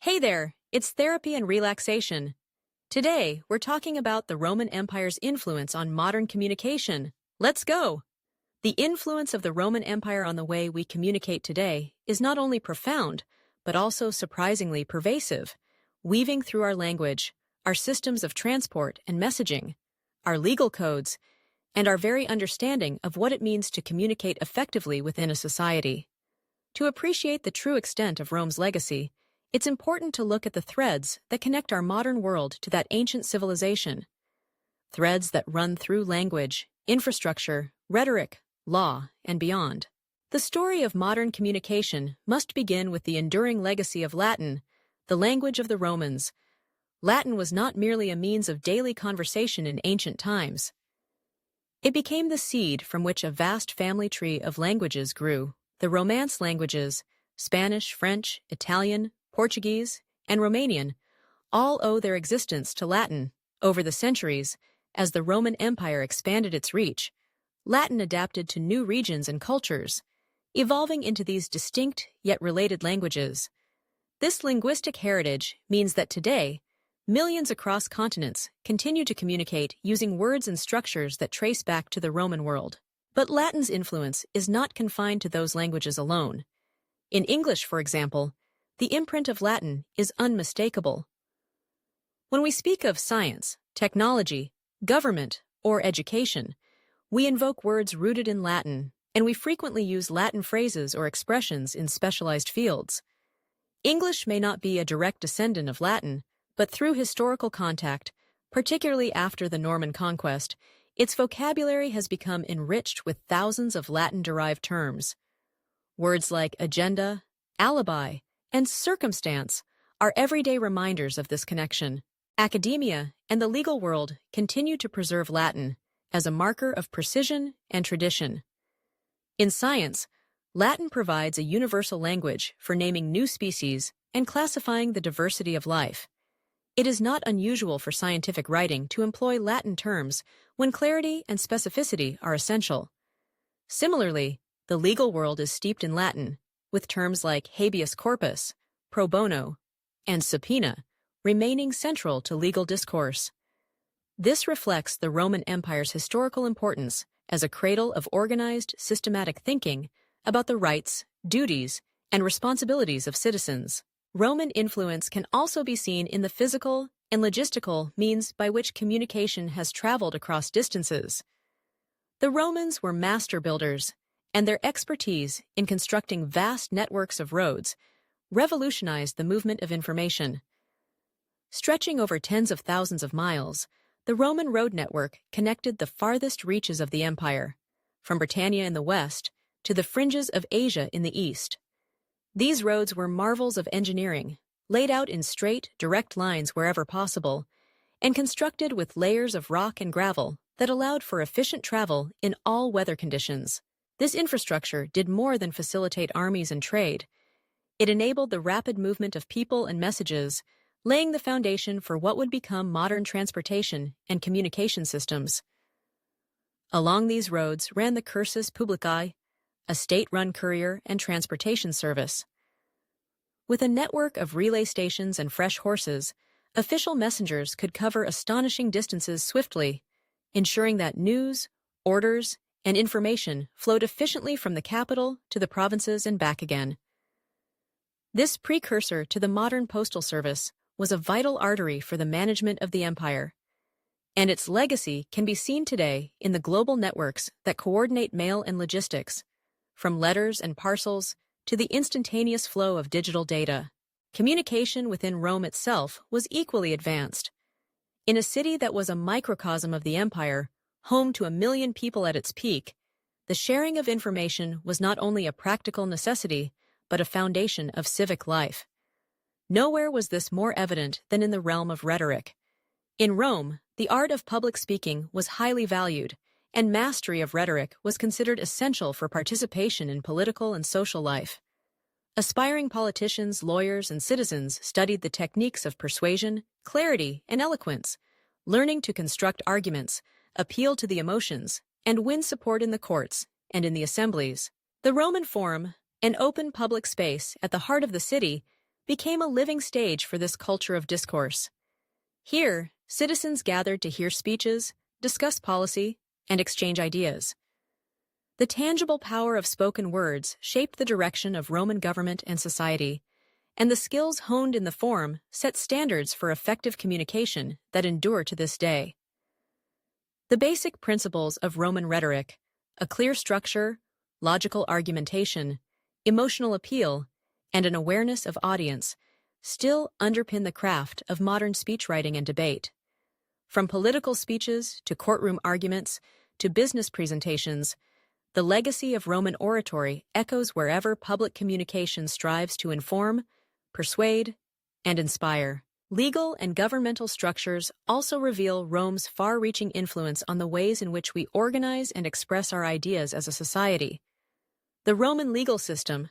Hey there, it's therapy and relaxation. Today, we're talking about the Roman Empire's influence on modern communication. Let's go! The influence of the Roman Empire on the way we communicate today is not only profound, but also surprisingly pervasive, weaving through our language, our systems of transport and messaging, our legal codes, and our very understanding of what it means to communicate effectively within a society. To appreciate the true extent of Rome's legacy, it's important to look at the threads that connect our modern world to that ancient civilization. Threads that run through language, infrastructure, rhetoric, law, and beyond. The story of modern communication must begin with the enduring legacy of Latin, the language of the Romans. Latin was not merely a means of daily conversation in ancient times. It became the seed from which a vast family tree of languages grew. The Romance languages, Spanish, French, Italian, Portuguese, and Romanian, all owe their existence to Latin. Over the centuries, as the Roman Empire expanded its reach, Latin adapted to new regions and cultures, evolving into these distinct yet related languages. This linguistic heritage means that today, millions across continents continue to communicate using words and structures that trace back to the Roman world. But Latin's influence is not confined to those languages alone. In English, for example, the imprint of Latin is unmistakable. When we speak of science, technology, government, or education, we invoke words rooted in Latin, and we frequently use Latin phrases or expressions in specialized fields. English may not be a direct descendant of Latin, but through historical contact, particularly after the Norman conquest, its vocabulary has become enriched with thousands of Latin-derived terms. Words like agenda, alibi, and circumstance are everyday reminders of this connection. Academia and the legal world continue to preserve Latin as a marker of precision and tradition. In science, Latin provides a universal language for naming new species and classifying the diversity of life. It is not unusual for scientific writing to employ Latin terms when clarity and specificity are essential. Similarly, the legal world is steeped in Latin, with terms like habeas corpus, pro bono, and subpoena remaining central to legal discourse. This reflects the Roman Empire's historical importance as a cradle of organized, systematic thinking about the rights, duties, and responsibilities of citizens. Roman influence can also be seen in the physical and logistical means by which communication has traveled across distances. The Romans were master builders, and their expertise in constructing vast networks of roads revolutionized the movement of information. Stretching over tens of thousands of miles, the Roman road network connected the farthest reaches of the empire, from Britannia in the west to the fringes of Asia in the east. These roads were marvels of engineering, laid out in straight, direct lines wherever possible, and constructed with layers of rock and gravel that allowed for efficient travel in all weather conditions. This infrastructure did more than facilitate armies and trade. It enabled the rapid movement of people and messages, laying the foundation for what would become modern transportation and communication systems. Along these roads ran the Cursus Publicae, a state-run courier and transportation service. With a network of relay stations and fresh horses, official messengers could cover astonishing distances swiftly, ensuring that news, orders, and information flowed efficiently from the capital to the provinces and back again. This precursor to the modern postal service was a vital artery for the management of the empire, and its legacy can be seen today in the global networks that coordinate mail and logistics, from letters and parcels to the instantaneous flow of digital data. Communication within Rome itself was equally advanced. In a city that was a microcosm of the empire, home to 1 million people at its peak, the sharing of information was not only a practical necessity, but a foundation of civic life. Nowhere was this more evident than in the realm of rhetoric. In Rome, the art of public speaking was highly valued, and mastery of rhetoric was considered essential for participation in political and social life. Aspiring politicians, lawyers, and citizens studied the techniques of persuasion, clarity, and eloquence, learning to construct arguments, appeal to the emotions, and win support in the courts and in the assemblies. The Roman Forum, an open public space at the heart of the city, became a living stage for this culture of discourse. Here, citizens gathered to hear speeches, discuss policy, and exchange ideas. The tangible power of spoken words shaped the direction of Roman government and society, and the skills honed in the forum set standards for effective communication that endure to this day. The basic principles of Roman rhetoric, a clear structure, logical argumentation, emotional appeal, and an awareness of audience, still underpin the craft of modern speechwriting and debate. From political speeches to courtroom arguments to business presentations, the legacy of Roman oratory echoes wherever public communication strives to inform, persuade, and inspire. Legal and governmental structures also reveal Rome's far-reaching influence on the ways in which we organize and express our ideas as a society. The Roman legal system,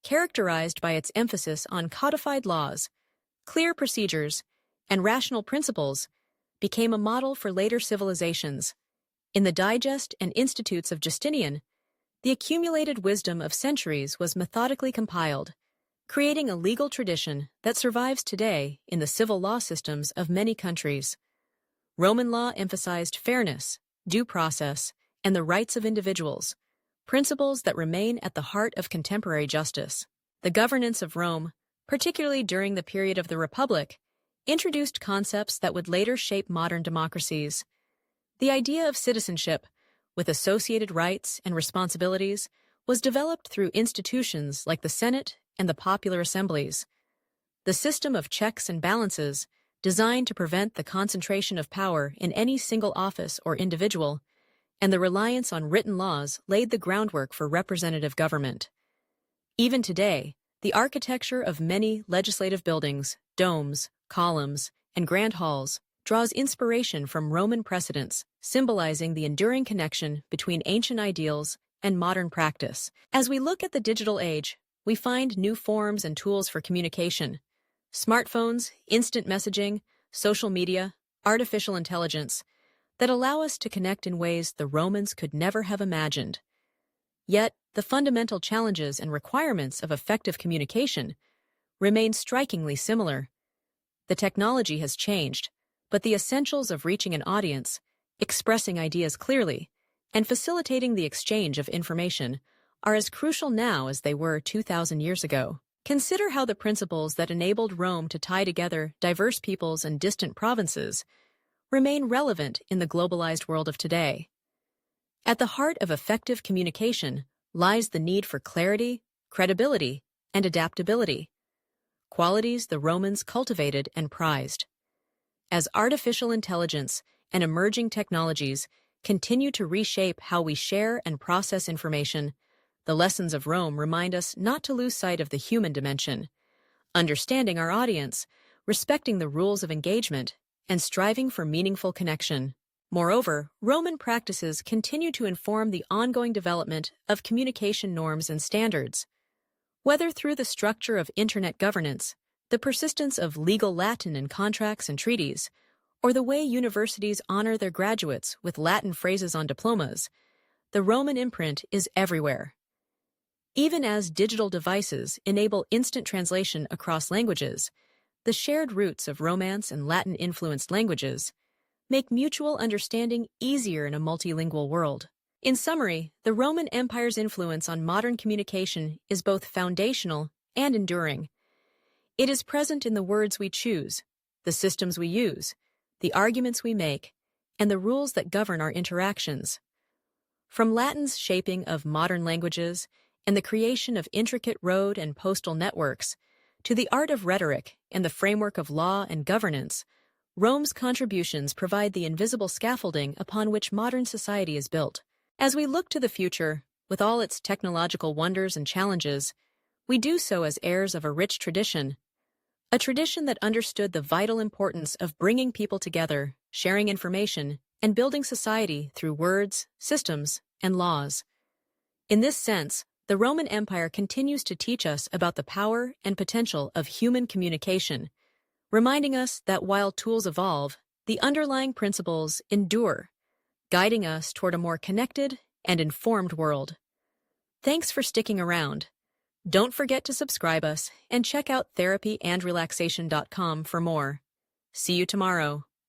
characterized by its emphasis on codified laws, clear procedures, and rational principles, became a model for later civilizations. In the Digest and Institutes of Justinian, the accumulated wisdom of centuries was methodically compiled, creating a legal tradition that survives today in the civil law systems of many countries. Roman law emphasized fairness, due process, and the rights of individuals, principles that remain at the heart of contemporary justice. The governance of Rome, particularly during the period of the Republic, introduced concepts that would later shape modern democracies. The idea of citizenship, with associated rights and responsibilities, was developed through institutions like the Senate and the popular assemblies. The system of checks and balances, designed to prevent the concentration of power in any single office or individual, and the reliance on written laws laid the groundwork for representative government. Even today, the architecture of many legislative buildings, domes, columns, and grand halls draws inspiration from Roman precedents, symbolizing the enduring connection between ancient ideals and modern practice. As we look at the digital age, we find new forms and tools for communication. Smartphones, instant messaging, social media, artificial intelligence that allow us to connect in ways the Romans could never have imagined. Yet, the fundamental challenges and requirements of effective communication remain strikingly similar. The technology has changed, but the essentials of reaching an audience, expressing ideas clearly, and facilitating the exchange of information are as crucial now as they were 2,000 years ago. Consider how the principles that enabled Rome to tie together diverse peoples and distant provinces remain relevant in the globalized world of today. At the heart of effective communication lies the need for clarity, credibility, and adaptability, qualities the Romans cultivated and prized. As artificial intelligence and emerging technologies continue to reshape how we share and process information, the lessons of Rome remind us not to lose sight of the human dimension, understanding our audience, respecting the rules of engagement, and striving for meaningful connection. Moreover, Roman practices continue to inform the ongoing development of communication norms and standards. Whether through the structure of internet governance, the persistence of legal Latin in contracts and treaties, or the way universities honor their graduates with Latin phrases on diplomas, the Roman imprint is everywhere. Even as digital devices enable instant translation across languages, the shared roots of Romance and Latin-influenced languages make mutual understanding easier in a multilingual world. In summary, the Roman Empire's influence on modern communication is both foundational and enduring. It is present in the words we choose, the systems we use, the arguments we make, and the rules that govern our interactions. From Latin's shaping of modern languages and the creation of intricate road and postal networks, to the art of rhetoric and the framework of law and governance, Rome's contributions provide the invisible scaffolding upon which modern society is built. As we look to the future, with all its technological wonders and challenges, we do so as heirs of a rich tradition, a tradition that understood the vital importance of bringing people together, sharing information, and building society through words, systems, and laws. In this sense, the Roman Empire continues to teach us about the power and potential of human communication, reminding us that while tools evolve, the underlying principles endure, guiding us toward a more connected and informed world. Thanks for sticking around. Don't forget to subscribe us and check out therapyandrelaxation.com for more. See you tomorrow.